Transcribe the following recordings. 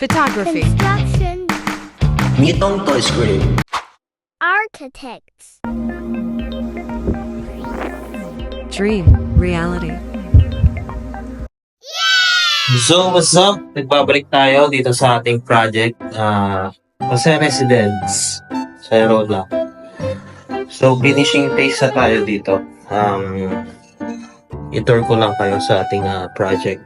Photography. Construction. Nitong Toy Screen. Architects. Dream. Reality. So, what's up? Nagbabalik tayo dito sa ating project. Jose Residence sa Rola. So, finishing phase na tayo dito. I-tour ko lang kayo sa ating project.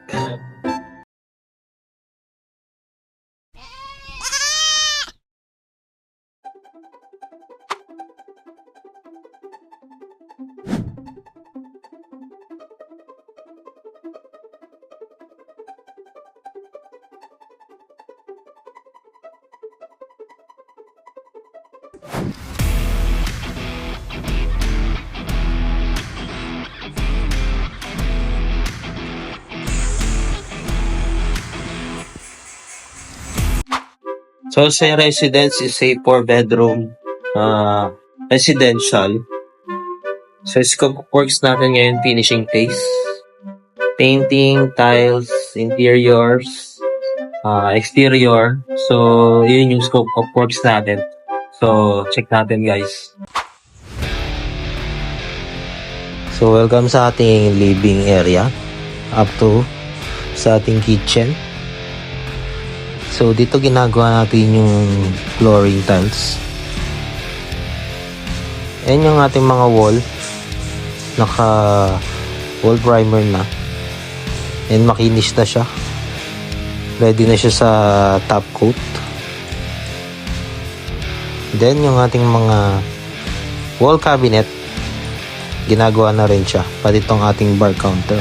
So, sa residence is a 4-bedroom residential. So, scope of works natin ngayon, finishing phase. Painting, tiles, interiors, exterior. So, yun yung scope of works natin. So, check natin guys. So, welcome sa ating living area. Up to sa ating kitchen. So, dito ginagawa natin yung flooring tiles. Ayan yung ating mga wall. Naka wall primer na. And makinis na siya. Ready na siya sa top coat. Then, yung ating mga wall cabinet, ginagawa na rin siya. Pati itong ating bar counter.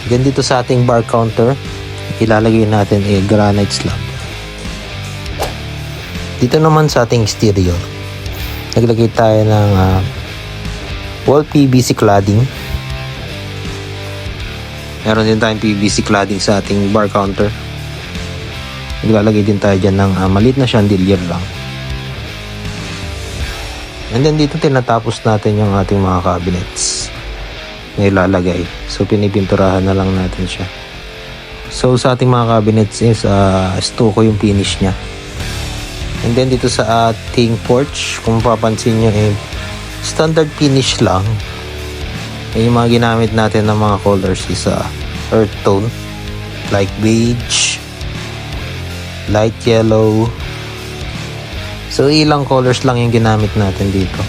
Then, dito sa ating bar counter, ilalagay natin granite slab. Dito naman sa ating exterior, naglagay tayo ng wall PVC cladding. Meron din tayong PVC cladding sa ating bar counter. Naglalagay din tayo dyan ng maliit na chandelier lang. And then dito tinatapos natin yung ating mga cabinets na ilalagay. So pinipinturahan na lang natin siya. So, sa ating mga cabinets is stucco yung finish niya. And then, dito sa ating porch, kung papansin nyo, standard finish lang. Yung mga ginamit natin ng mga colors is earth tone, like beige, light yellow. So, ilang colors lang yung ginamit natin dito.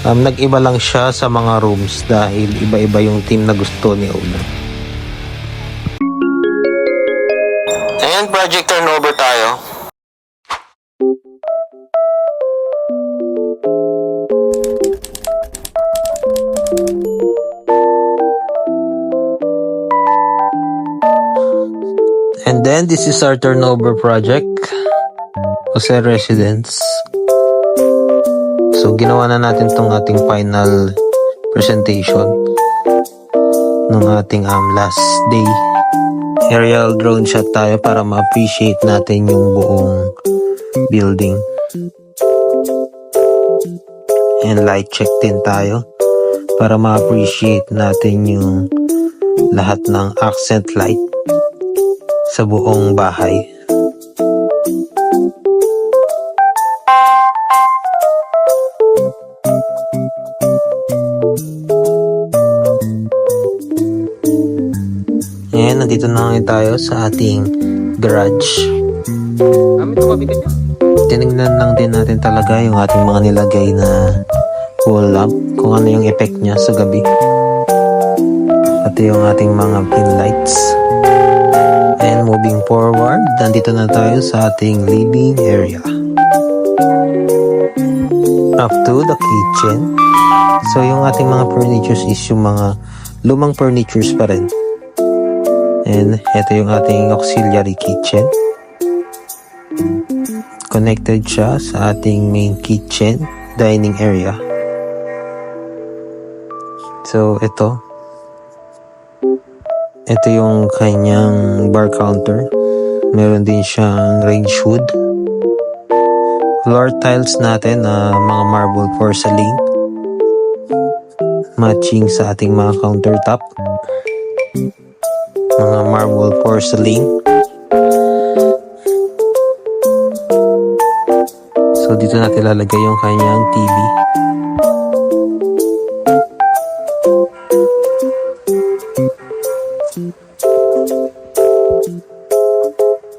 Nag-iba lang siya sa mga rooms dahil iba-iba yung theme na gusto ni owner. Ayan, project turnover tayo. And then, this is our turnover project. Jose Residence. So, ginawa na natin tong ating final presentation ng ating last day. Aerial drone shot tayo para ma-appreciate natin yung buong building. And light check din tayo para ma-appreciate natin yung lahat ng accent light sa buong bahay. Ayan, nandito na ngayon tayo sa ating garage. Tinignan lang din natin talaga yung ating mga nilagay na wall lamp, kung ano yung effect niya sa gabi. Pati yung ating mga pin lights. And moving forward, nandito na tayo sa ating living area. Up to the kitchen. So yung ating mga furnitures is yung mga lumang furnitures pa rin. And ito yung ating auxiliary kitchen. Connected siya sa ating main kitchen dining area. So ito yung kanyang bar counter. Meron din siyang range hood. Floor tiles natin na mga marble porcelain. Matching sa ating mga countertop. Mga marble porcelain. So dito natin lalagay yung kanyang TV.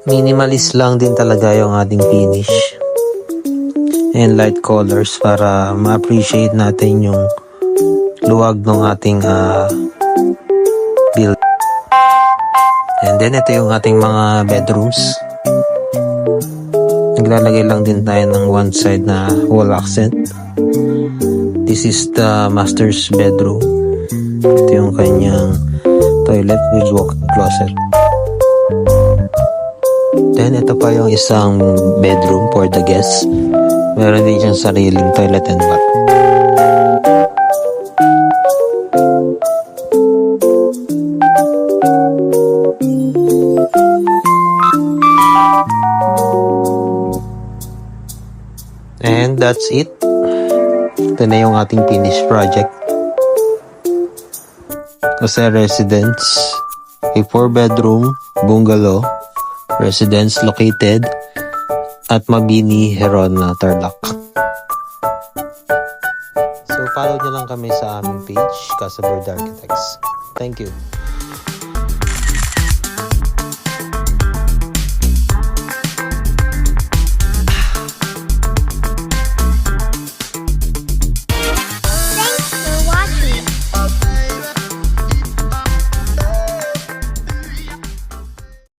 Minimalist lang din talaga yung ating finish and light colors para ma-appreciate natin yung luwag ng ating build. And then ito yung ating mga bedrooms. Naglalagay lang din tayo ng one side na wall accent. This is the master's bedroom. Ito yung kanyang toilet with walk-in closet. Then ito pa yung isang bedroom for the guests. Meron din siyang sariling toilet and bath. And that's it. Ito na yung ating finished project. Jose Residence, a 4-bedroom bungalow residence located at Mabini, Heron, Tarlac. So follow nyo lang kami sa aming page, Casa Verde Architects. Thank you.